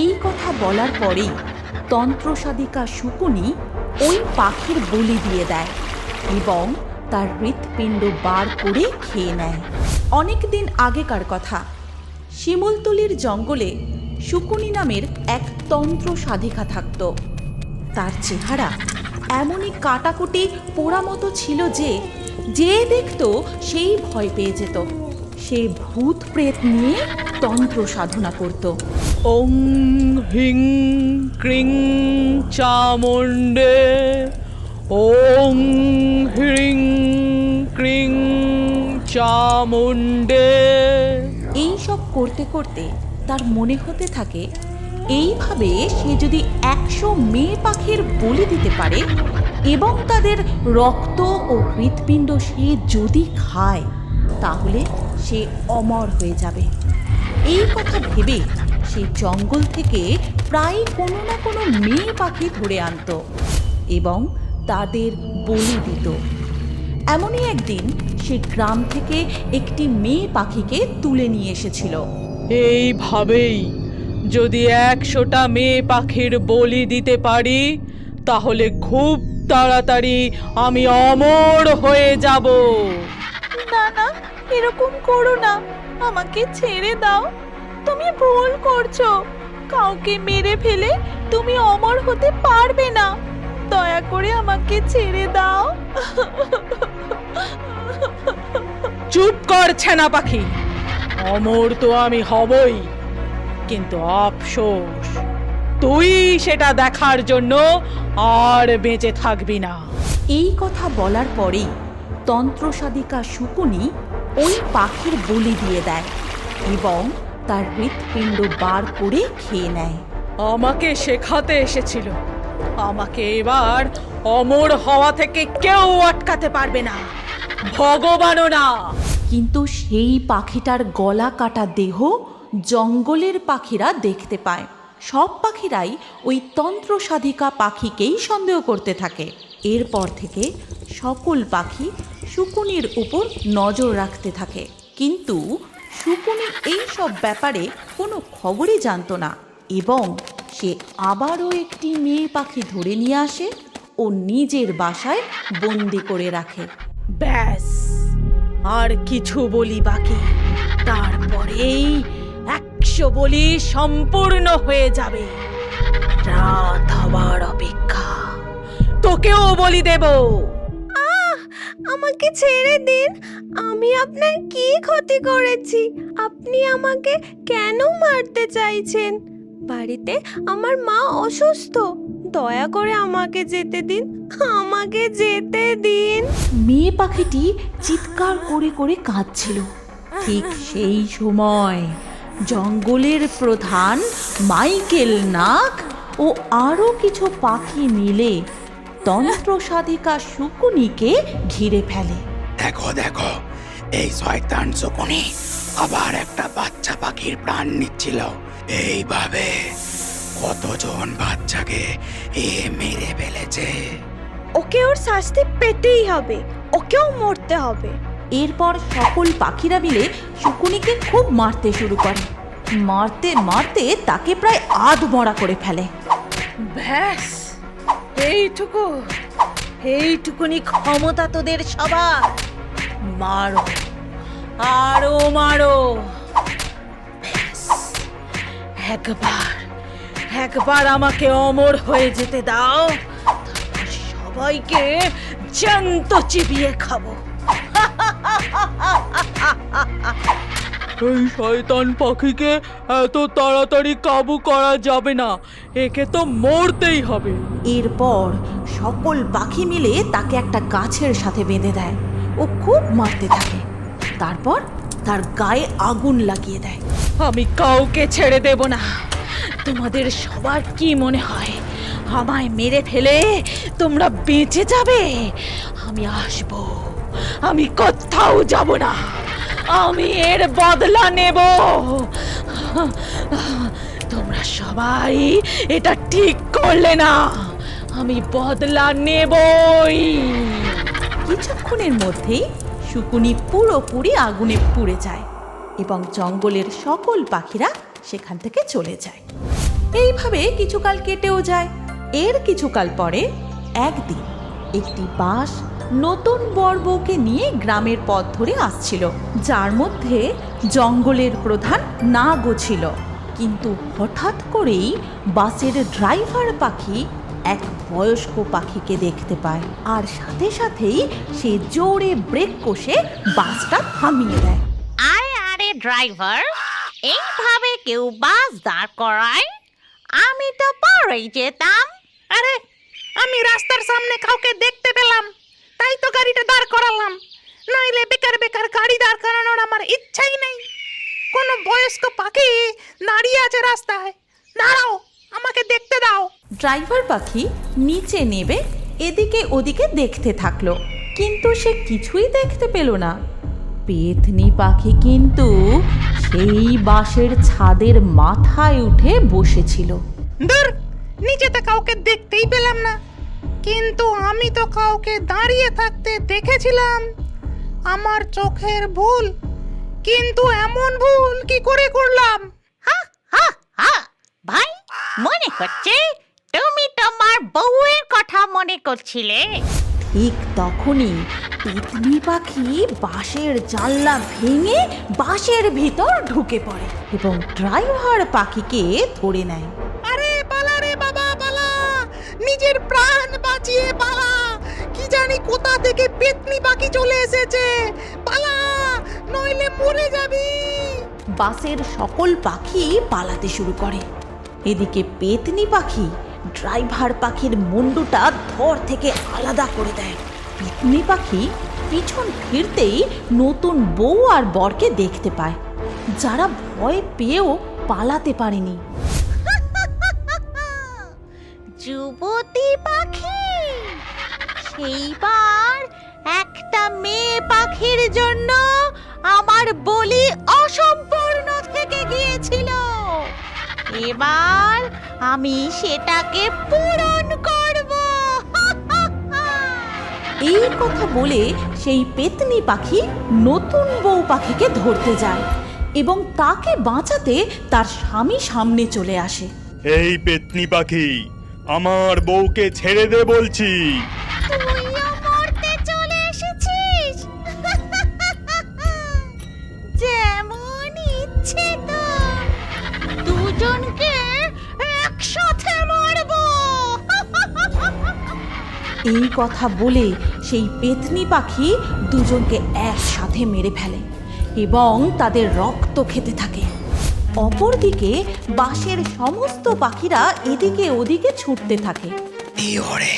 এই কথা বলার পরেই তন্ত্রসাধিকা শকুনি ওই পাখির বলি দিয়ে দেয় এবং তার হৃৎপিণ্ড বার করে খেয়ে নেয়। অনেক দিন আগেকার কথা, শিমুলতলির জঙ্গলে শকুনি নামের এক তন্ত্র সাধিকা থাকত। তার চেহারা এমনই কাটাকুটি পোড়া মতো ছিল যে যে দেখত সেই ভয় পেয়ে যেত। সে ভূত প্রেত নিয়ে তন্ত্র সাধনা করত। ওং হিং ক্রিং চামুণ্ডে, ওং হ্রিং ক্রিং চামুণ্ডে। এই সব করতে করতে তার মনে হতে থাকে, এইভাবে সে যদি 100 মেয়ে পাখির বলি দিতে পারে এবং তাদের রক্ত ও হৃৎপিণ্ড সে যদি খায়, তাহলে সে অমর হয়ে যাবে। এই কথা ভেবে সে জঙ্গল থেকে প্রায় কোনো না কোনো মেয়ে পাখি ধরে আনত এবং তাদের বলি দিত। এমনই একদিন সে গ্রাম থেকে একটি মেয়ে পাখিকে তুলে নিয়ে এসেছিল। এইভাবেই যদি 100টা মেয়ে পাখির বলি দিতে পারি, তাহলে খুব তাড়াতাড়ি আমি অমর হয়ে যাব। না না, এরকম করো না, আমাকে ছেড়ে দাও। তুমি ভুল করছো। কাউকে মেরে ফেলে তুমি অমর হতে পারবে না। দয়া করে আমাকে ছেড়ে দাও। চুপ কর ছেনা পাখি, অমর তো আমি হবই, কিন্তু আফসোস তুই সেটা দেখার জন্য আর বেঁচে থাকবি না। এই কথা বলার পরেই তন্ত্রসাধিকা শকুনি ওই পাখির বলি দিয়ে দেয় এবং তার হৃৎপিণ্ড বার করে খেয়ে নেয়। আমাকে শেখাতে এসেছিল, আমাকে এবার অমর হওয়া থেকে কেউ আটকাতে পারবে না, ভগবানও না। কিন্তু সেই পাখিটার গলা কাটা দেহ জঙ্গলের পাখিরা দেখতে পায়। সব পাখিরাই ওই তন্ত্রসাধিকা পাখিকেই সন্দেহ করতে থাকে। এরপর থেকে সকল পাখি শকুনির উপর নজর রাখতে থাকে, কিন্তু শকুনি এই সব ব্যাপারে কোনো খবরই জানত না এবং সে আবারও একটি মেয়ে পাখি ধরে নিয়ে আসে ও নিজের বাসায় বন্দি করে রাখে। ব্যাস, আর কিছু বলি বাকি, তারপরেই 100 বলি সম্পূর্ণ হয়ে যাবে। রাত হবার অপেক্ষা, তোকেও বলি দেব। আমাকে ছেড়ে দিন। আমি আপনার কি ক্ষতি করেছি? আপনি আমাকে কেন মারতে চাইছেন? বাড়িতে আমার মা অসুস্থ। দয়া করে আমাকে যেতে দিন, আমাকে যেতে দিন। মেয়ে পাখিটি চিৎকার করে করে কাঁদছিল। ঠিক সেই সময় জঙ্গলের প্রধান মাইকেল নাগ ও আরও কিছু পাখি মিলে তন্ত্রসাধিকা শকুনিকে ঘিরে ফেলে। দেখো দেখো, এই শয়তান শকুনি আবার একটা বাচ্চা পাখির প্রাণ নিচ্ছিল। এইভাবে কতজন বাচ্চাকে এ মেরে ফেলেছে। ওকে ওর শাস্তি পেতেই হবে, ওকেও মরতে হবে। এরপর সকল পাখিরা মিলে শকুনিকে খুব মারতে শুরু করে। মারতে মারতে তাকে প্রায় আধমরা করে ফেলে। ব্যাস, এইটুকুনি ক্ষমতা তোদের সবার। মারো, আরো মারো। ব্যাস, একবার আমাকে অমর হয়ে যেতে দাও, তারপর সবাইকে জ্যান্ত চিবিয়ে খাবো। এই শয়তান পাখিকে এত তাড়াতাড়ি কাবু করা যাবে না, একে তো মরতেই হবে। এরপর সকল পাখি মিলে তাকে একটা গাছের সাথে বেঁধে দেয় ও খুব মারতে থাকে। তারপর তার গায়ে আগুন লাগিয়ে দেয়। আমি কাউকে ছেড়ে দেব না। তোমাদের সবার কি মনে হয় আমায় মেরে ফেলে তোমরা বেঁচে যাবে? আমি আসবো, আমি কোথাও যাব না। আমি এর বদলা নেব। তোমরা সবাই এটা ঠিক করলে না, আমি বদলা নেবই। কিছুক্ষণের মধ্যেই শকুনি পুরোপুরি আগুনে পুড়ে যায় এবং জঙ্গলের সকল পাখিরা সেখান থেকে চলে যায়। এইভাবে কিছুকাল কেটেও যায়। এর কিছুকাল পরে একদিন একটি বাস নতুন বর বউকে নিয়ে গ্রামের পথ ধরে আসছিল, যার মধ্যে জঙ্গলের প্রধান নাগও ছিল। কিন্তু হঠাৎ করেই বাসের ড্রাইভার পাখি এক বয়স্ক পাখিকে দেখতে পায়, আর সাথে সাথেই সে জোরে ব্রেক কষে বাসটা থামিয়ে দেয়। আরে ড্রাইভার, এইভাবে কেউ বাস দাঁড় করায়? আমি তো পরেই যেতাম। আরে আমি রাস্তার সামনে কাউকে দেখতে পেলাম, তাই তো গাড়িটা দাঁড় করালাম। নইলে বেকার বেকার গাড়ি দাঁড় করানোর আমার ইচ্ছাই নেই। কোনো বয়স্ক পাখি দাঁড়িয়ে আছে রাস্তায়, দাঁড়াও, আমাকে দেখতে দাও। ড্রাইভার পাখি নিচে নেবে এদিকে ওদিকে দেখতে থাকলো, কিন্তু সে কিছুই দেখতে পেল না। পেতনি পাখি কিন্তু সেই বাসের ছাদের মাথায় উঠে বসেছিল। দূর, নিচেতে কাউকে দেখতেই পেলাম না, কিন্তু আমি তো কাউকে দাঁড়িয়ে থাকতে দেখেছিলাম। আমার চোখের ভুল, কিন্তু এমন ভুল কি করে করলাম? হা হা হা, ভাই, মনে হচ্ছে তুমি তোমার বউয়ের কথা মনে করছিলে। ঠিক তখনই পেতনি পাখি বাসের জানলা ভেঙে বাসের ভিতর ঢুকে পড়ে এবং ড্রাইভার পাখিকে ধরে নেয়। আরে পালা রে বাবা, পালা, নিজের প্রাণ বাঁচিয়ে পালা। কি জানি কোথা থেকে পেতনি পাখি চলে এসেছে, পালা, নইলে মরে যাবি। বাসের সকল পাখি পালাতে শুরু করে। এদিকে পেতনি পাখি ড্রাইভার পাখির মুন্ডুটা ধর থেকে আলাদা করে দেয়। পেতনি পাখি পিছন ফিরতেই নতুন বউ আর বরকে দেখতে পায়, যারা ভয় পেয়েও পালাতে পারেনি। যুবতী পাখি, সেইবার একটা মেয়ে পাখির জন্য আমার বলি অসম্পূর্ণ থেকে গিয়েছিল। এবার আমি সেটাকে পূরণ করব। এই কথা বলে সেই পেতনি পাখি নতুন বউ পাখিকে ধরতে যায় এবং তাকে বাঁচাতে তার স্বামী সামনে চলে আসে। এই পেতনি পাখি, আমার বউকে ছেড়ে দে বলছি। তুইও মরতে চলে এসেছিস? যেমন ইচ্ছে তোর, দুজনকে একসাথে মারবো। এই কথা বলে সেই পেতনি পাখি দুজনকে একসাথে মেরে ফেলে এবং তাদের রক্ত খেতে থাকে। অপরদিকে বাসের সমস্ত পাখিরা এদিকে ওদিকে ছুটতে থাকে। ওরে,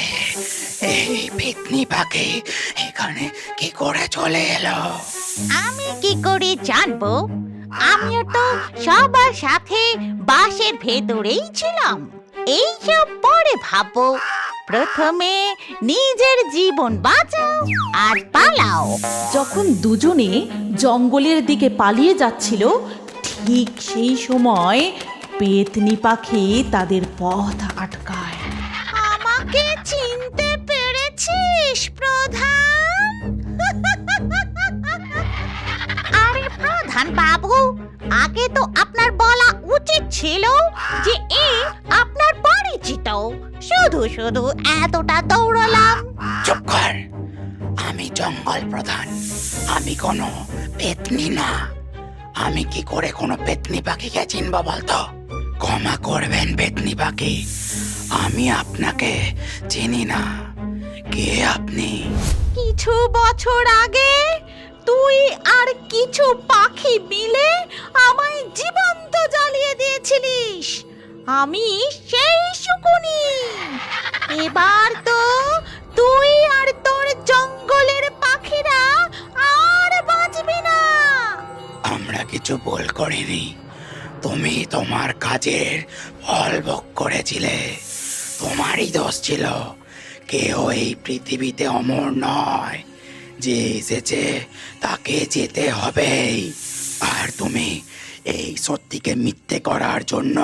এই পেতনি পাখি এখানে কি করে চলে এলো? আমি কি করে জানবো? আমিও তো সবার সাথে বাসের ভেতরেই ছিলাম। এইসব পরে ভাববো, প্রথমে নিজের জীবন বাঁচাও আর পালাও। যখন দুজনে জঙ্গলের দিকে পালিয়ে যাচ্ছিল, ঠিক সেই সময় পেতনি পাখি তাদের পথ আটকায়। আমাকে চিনতে পেরেছিস প্রধান? আরে প্রধান বাবু, আগে তো আপনার বলা উচিত ছিল যে এ আপনার পরিচিত। শুধু শুধু এতটা দৌড়লাম। চুপ কর, আমি জঙ্গল প্রধান, আমি কোনো পেতনি না। আমি কি করে কোনো পেতনি পাখিকে চিনবো বলতো? ক্ষমা করবেন পেতনি পাখি, আমি আপনাকে চিনি না। কে আপনি? কিছু বছর আগে তুই আর কিছু পাখি মিলে আমায় জীবন্ত জ্বালিয়ে দিয়েছিলিস। আমি সেই শকুনি। এবার তো তুই আর তোর জঙ্গলের পাখিরা আর বাঁচবি না। আমরা কিছু ভুল করিনি, তুমি তোমার কাজের ফল ভোগ করেছিলে। তোমারই দোষ ছিল। কেউ এই পৃথিবীতে অমর নয়, যে এসেছে তাকে যেতে হবেই। আর তুমি এই সত্যিকে মিথ্যে করার জন্য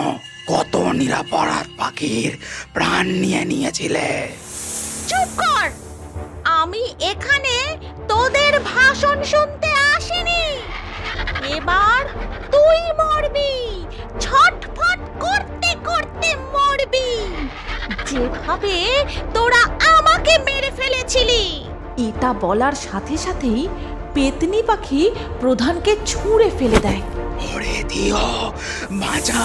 কত নিরাপরাধ পাখির প্রাণ নিয়েছিলে। চুপ কর, আমি এখানে তোদের ভাষণ শুনতে আসিনি। এবার তুই মরবি। ছটফট করতে করতে যেভাবে তোরা আমাকে মেরে ফেলেছিলি। এটা বলার সাথে সাথেই পেতনি পাখি প্রধানকে ছুঁড়ে ফেলে দেয়। ওরে দিও, বাঁচা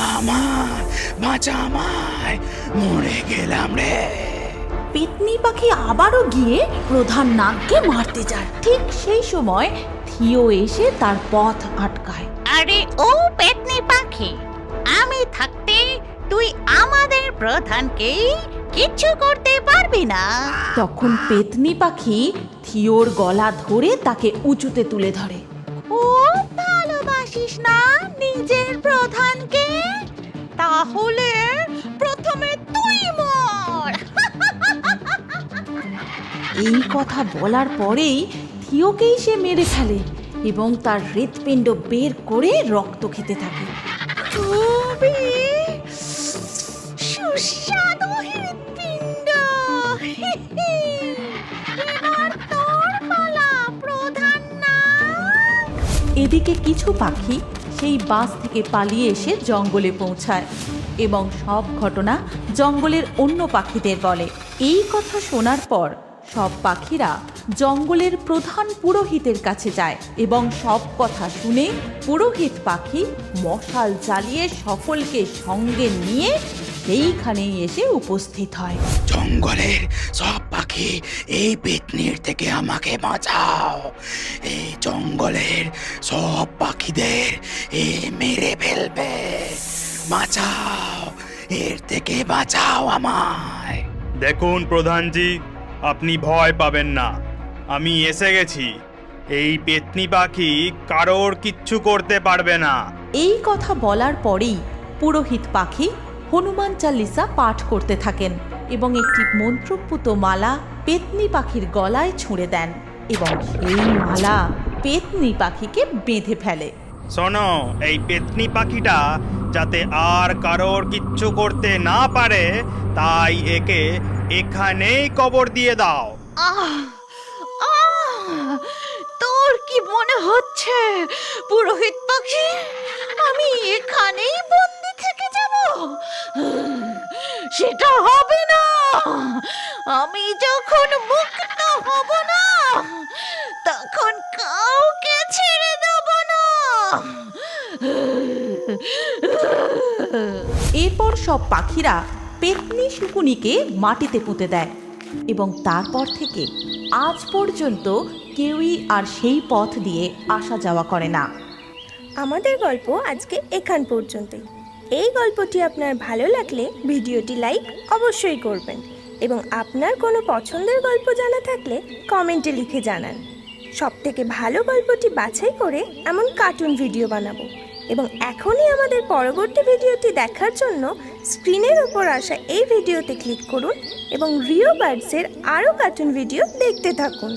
আমায়, মরে গেলাম রে। পেতনি পাখি আবারও গিয়ে প্রধান নাগকে মারতে যায়। ঠিক সেই সময় থিও এসে তার পথ আটকায়। আরে ও পেতনি পাখি, আমি থাকতে তুই আমাদের প্রধানকে কিচ্ছু করতে পারবি না। তখন পেতনি পাখি থিওর গলা ধরে তাকে উঁচুতে তুলে ধরে। ও ভালোবাসিস না নিজের প্রধানকে? তাহলে প্রথমে তুই মর। এই কথা বলার পরেই থিওকেই সে মেরে ফেলে এবং তার হৃৎপিণ্ড বের করে রক্ত খেতে থাকে। খুবই সুস্বাদু হৃৎপিণ্ড। এবার তোর পালা, প্রধান না। এদিকে কিছু পাখি সেই বাস থেকে পালিয়ে এসে জঙ্গলে পৌঁছায় এবং সব ঘটনা জঙ্গলের অন্য পাখিদের বলে। এই কথা শোনার পর সব পাখিরা জঙ্গলের প্রধান পুরোহিতের কাছে যায় এবং সব কথা শুনে পুরোহিত পাখি মশাল জ্বালিয়ে সকলকে সঙ্গে নিয়ে সেইখানেই এসে উপস্থিত হয়। জঙ্গলের সব পাখি, এই পেতনির থেকে আমাকে বাঁচাও। এই জঙ্গলের সব পাখিদের এ মেরে ফেলবে। বাঁচাও, এর থেকে বাঁচাও আমায়। দেখুন প্রধানজি, আপনি ভয় পাবেন না, আমি এসে গেছি। এই পেতনি পাখি কারোর কিচ্ছু করতে পারবে না। এই কথা বলার পরেই পুরোহিত পাখি হনুমান চালিসা পাঠ করতে থাকেন এবং একটি মন্ত্রপুত মালা পেতনি পাখির গলায় ছুঁড়ে দেন এবং সেই মালা পেতনি পাখিকে বেঁধে ফেলে। শোনো, এই পেতনি পাখিটা যাতে আর কারোর কিচ্ছু করতে না পারে, তাই একে এখানেই কবর দিয়ে দাও। তোর কি মনে হচ্ছে পুরোহিত পাখি আমি এখানেই বন্দি থেকে যাব? সেটা হবে না। আমি যখন মুক্ত হব না, তখন কাউকে ছেড়ে দেব না। এরপর সব পাখিরা পেতনি শুকুনিকে মাটিতে পুঁতে দেয় এবং তারপর থেকে আজ পর্যন্ত কেউই আর সেই পথ দিয়ে আসা যাওয়া করে না। আমাদের গল্প আজকে এখান পর্যন্তই। এই গল্পটি আপনার ভালো লাগলে ভিডিওটি লাইক অবশ্যই করবেন এবং আপনার কোনো পছন্দের গল্প জানা থাকলে কমেন্টে লিখে জানান। সবথেকে ভালো গল্পটি বাছাই করে এমন কার্টুন ভিডিও বানাবো এবং এখনই আমাদের পরবর্তী ভিডিওটি দেখার জন্য স্ক্রিনের ওপর আসা এই ভিডিওতে ক্লিক করুন এবং রিও বার্ডসের আরও কার্টুন ভিডিও দেখতে থাকুন।